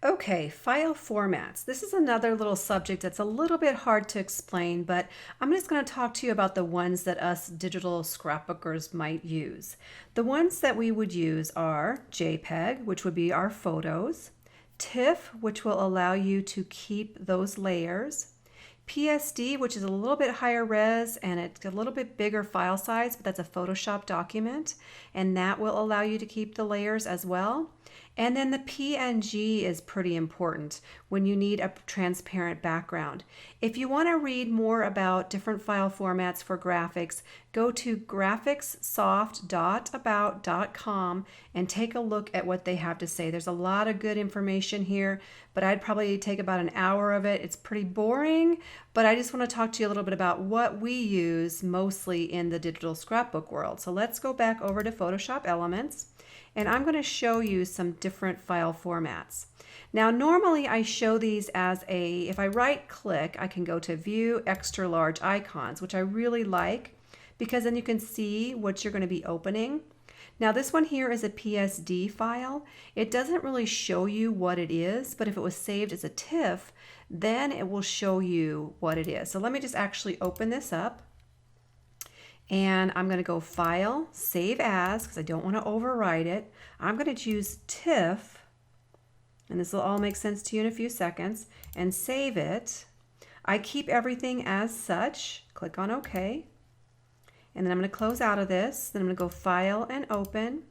Okay, file formats. This is another little subject that's a little bit hard to explain, but I'm just going to talk to you about the ones that us digital scrapbookers might use. The ones that we would use are JPEG, which would be our photos, TIFF, which will allow you to keep those layers, PSD, which is a little bit higher res and it's a little bit bigger file size, but that's a Photoshop document, and that will allow you to keep the layers as well. And then the PNG is pretty important when you need a transparent background. If you want to read more about different file formats for graphics, go to graphicssoft.about.com and take a look at what they have to say. There's a lot of good information here, but I'd probably take about an hour of it. It's pretty boring, but I just want to talk to you a little bit about what we use mostly in the digital scrapbook world. So let's go back over to Photoshop Elements. And I'm going to show you some different file formats. Now, normally I show these as if I right click, I can go to View Extra Large Icons, which I really like because then you can see what you're going to be opening. Now, this one here is a PSD file. It doesn't really show you what it is, but if it was saved as a TIFF, then it will show you what it is. So let me just actually open this up. And I'm going to go File, Save As, because I don't want to overwrite it. I'm going to choose TIFF, and this will all make sense to you in a few seconds, and save it. I keep everything as such. Click on OK. And then I'm going to close out of this. Then I'm going to go File and Open.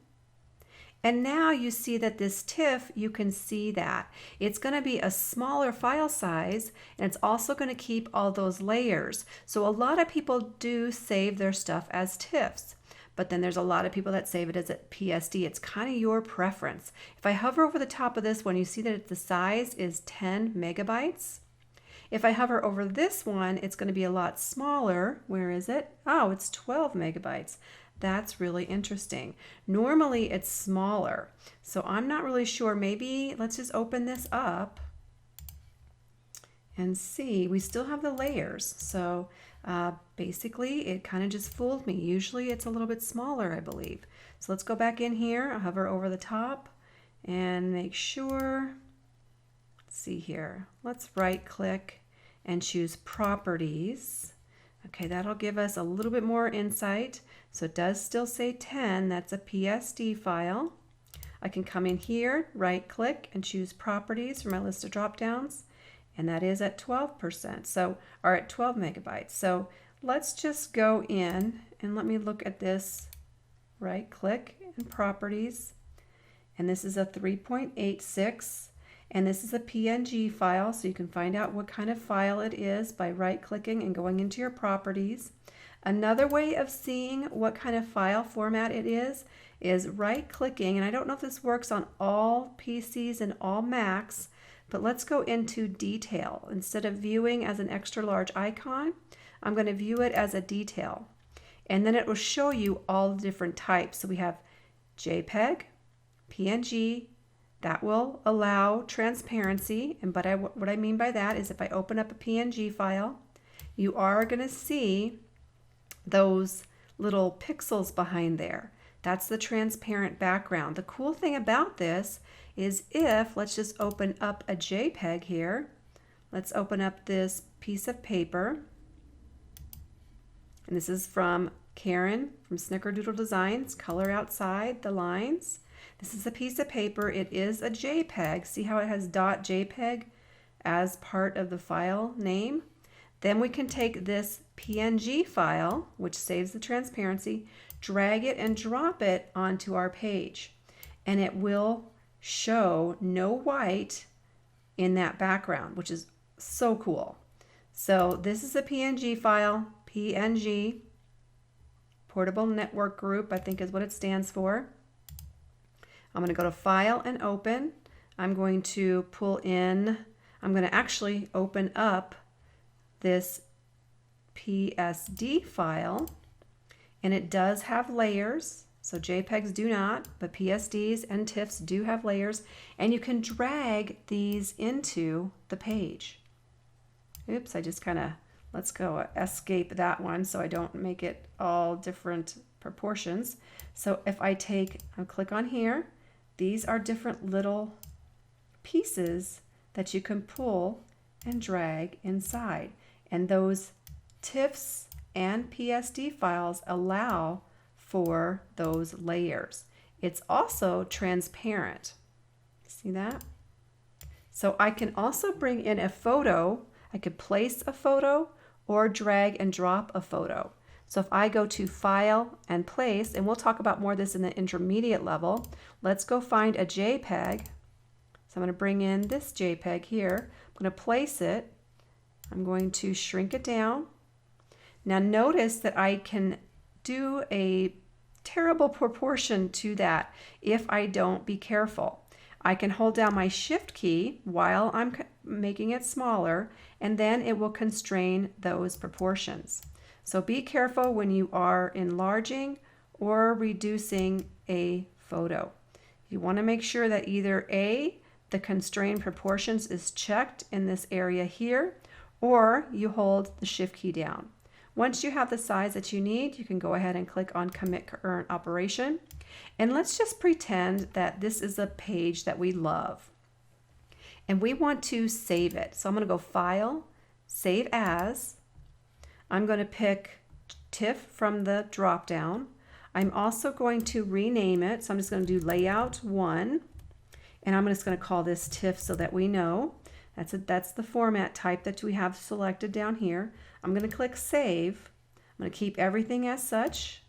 And now you see that this TIFF, you can see that. It's going to be a smaller file size, and it's also going to keep all those layers. So a lot of people do save their stuff as TIFFs, but then there's a lot of people that save it as a PSD. It's kind of your preference. If I hover over the top of this one, you see that the size is 10 megabytes. If I hover over this one, it's going to be a lot smaller. Where is it? Oh, it's 12 megabytes. That's really interesting. Normally it's smaller, so I'm not really sure. Maybe let's just open this up and see. We still have the layers, so basically it kind of just fooled me. Usually it's a little bit smaller, I believe. So let's go back in here. I'll hover over the top and make sure. Let's see here. Let's right click and choose Properties. Okay, that'll give us a little bit more insight. So it does still say 10, that's a PSD file. I can come in here, right click and choose Properties from my list of drop downs, and that is at 12%, or at 12 megabytes. So let's just go in and let me look at this. Right click and Properties, and this is a 3.86, and this is a PNG file, so you can find out what kind of file it is by right clicking and going into your Properties. Another way of seeing what kind of file format it is right clicking, and I don't know if this works on all PCs and all Macs, but let's go into Detail. Instead of viewing as an extra large icon, I'm going to view it as a detail, and then it will show you all the different types. So we have JPEG, PNG, that will allow transparency, and what I mean by that is if I open up a PNG file, you are going to see those little pixels behind there. That's the transparent background. The cool thing about this is let's just open up a JPEG here. Let's open up this piece of paper. And this is from Karen from Snickerdoodle Designs, Color Outside the Lines. This is a piece of paper. It is a JPEG. See how it has .jpeg as part of the file name? Then we can take this PNG file, which saves the transparency, drag it and drop it onto our page, and it will show no white in that background, which is so cool. So this is a PNG file, PNG, Portable Network Group, I think is what it stands for. I'm going to go to File and Open. I'm going to actually open up this PSD file, and it does have layers. So JPEGs do not, but PSDs and TIFFs do have layers, and you can drag these into the page. Oops, I just let's go escape that one so I don't make it all different proportions. So if I click on here, these are different little pieces that you can pull and drag inside. And those Tiffs and PSD files allow for those layers. It's also transparent. See that? So I can also bring in a photo. I could place a photo or drag and drop a photo. So if I go to File and Place, and we'll talk about more of this in the intermediate level, let's go find a JPEG. So I'm going to bring in this JPEG here. I'm going to place it. I'm going to shrink it down. Now notice that I can do a terrible proportion to that if I don't be careful. I can hold down my Shift key while I'm making it smaller, and then it will constrain those proportions. So be careful when you are enlarging or reducing a photo. You want to make sure that either A, the constrained proportions is checked in this area here, or you hold the Shift key down. Once you have the size that you need, you can go ahead and click on Commit Current Operation. And let's just pretend that this is a page that we love. And we want to save it. So I'm going to go File, Save As. I'm going to pick TIFF from the drop-down. I'm also going to rename it. So I'm just going to do Layout 1. And I'm just going to call this TIFF so that we know. That's the format type that we have selected down here. I'm going to click Save. I'm going to keep everything as such.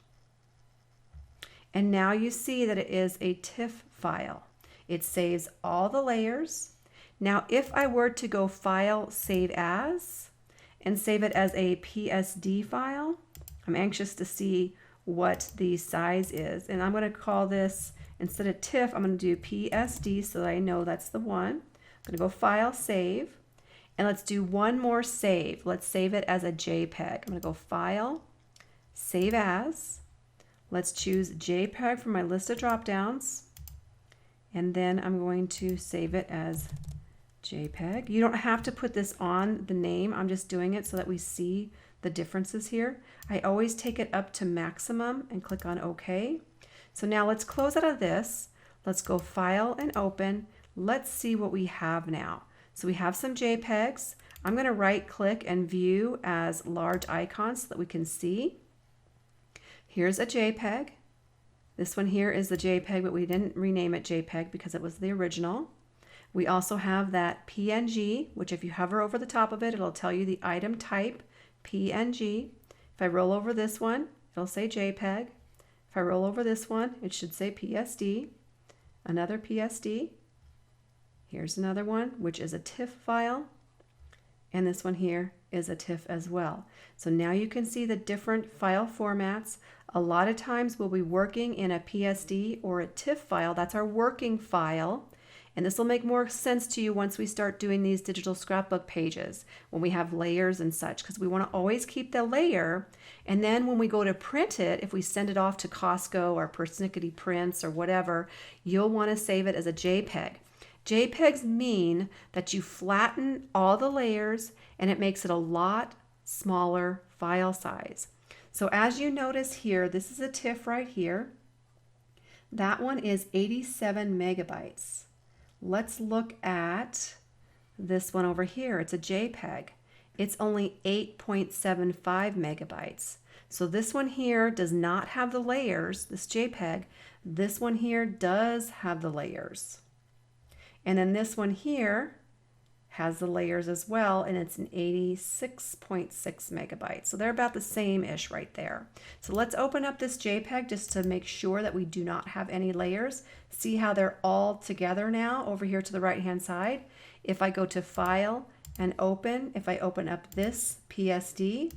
And now you see that it is a TIFF file. It saves all the layers. Now if I were to go File, Save As, and save it as a PSD file, I'm anxious to see what the size is. And I'm going to call this, instead of TIFF, I'm going to do PSD so that I know that's the one. I'm going to go File, Save, and let's do one more save. Let's save it as a JPEG. I'm going to go File, Save As. Let's choose JPEG from my list of drop-downs, and then I'm going to save it as JPEG. You don't have to put this on the name. I'm just doing it so that we see the differences here. I always take it up to maximum and click on OK. So now let's close out of this. Let's go File and Open. Let's see what we have now. So we have some JPEGs. I'm going to right click and view as large icons so that we can see. Here's a JPEG. This one here is the JPEG, but we didn't rename it JPEG because it was the original. We also have that PNG, which if you hover over the top of it, it'll tell you the item type, PNG. If I roll over this one, it'll say JPEG. If I roll over this one, it should say PSD. Another PSD. Here's another one, which is a TIFF file. And this one here is a TIFF as well. So now you can see the different file formats. A lot of times we'll be working in a PSD or a TIFF file. That's our working file. And this will make more sense to you once we start doing these digital scrapbook pages, when we have layers and such, because we want to always keep the layer. And then when we go to print it, if we send it off to Costco or Persnickety Prints or whatever, you'll want to save it as a JPEG. JPEGs mean that you flatten all the layers and it makes it a lot smaller file size. So as you notice here, this is a TIFF right here. That one is 87 megabytes. Let's look at this one over here. It's a JPEG. It's only 8.75 megabytes. So this one here does not have the layers, this JPEG. This one here does have the layers. And then this one here has the layers as well, and it's an 86.6 megabytes. So they're about the same-ish right there. So let's open up this JPEG just to make sure that we do not have any layers. See how they're all together now over here to the right-hand side. If I go to File and Open, if I open up this PSD,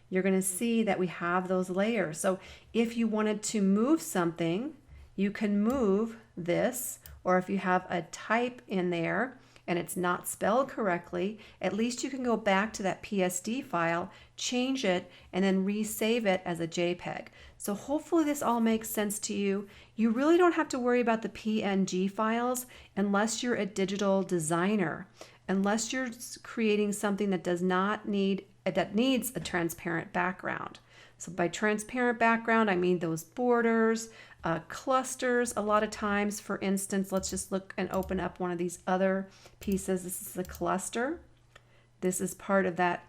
you're going to see that we have those layers. So if you wanted to move something, you can move this, or if you have a type in there and it's not spelled correctly, at least you can go back to that PSD file, change it, and then resave it as a JPEG. So hopefully this all makes sense to you. You really don't have to worry about the PNG files unless you're a digital designer, unless you're creating something that does not need, that needs a transparent background. So by transparent background, I mean those borders, clusters. A lot of times, for instance, let's just look and open up one of these other pieces. This is the cluster. This is part of that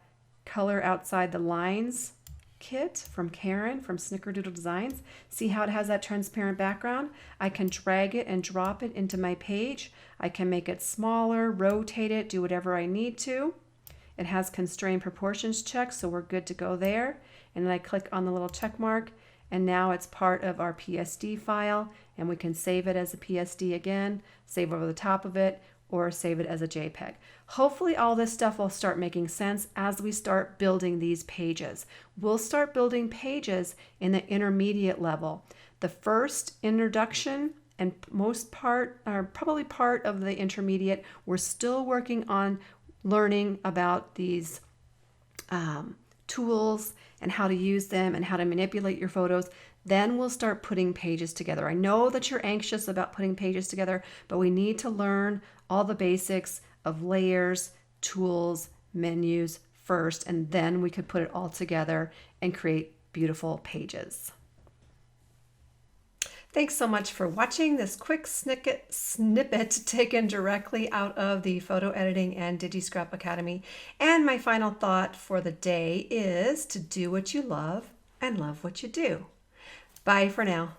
color outside the lines kit from Karen from Snickerdoodle Designs. See how it has that transparent background? I can drag it and drop it into my page. I can make it smaller, rotate it, do whatever I need to. It has constrained proportions check, so we're good to go there. And then I click on the little check mark, and now it's part of our PSD file, and we can save it as a PSD again, save over the top of it, or save it as a JPEG. Hopefully all this stuff will start making sense as we start building these pages. We'll start building pages in the intermediate level. The first introduction and most part, or probably part of the intermediate, we're still working on learning about these tools and how to use them and how to manipulate your photos. Then we'll start putting pages together. I know that you're anxious about putting pages together, but we need to learn all the basics of layers, tools, menus first, and then we could put it all together and create beautiful pages. Thanks so much for watching this quick snippet taken directly out of the Photo Editing and DigiScrap Academy. And my final thought for the day is to do what you love and love what you do. Bye for now.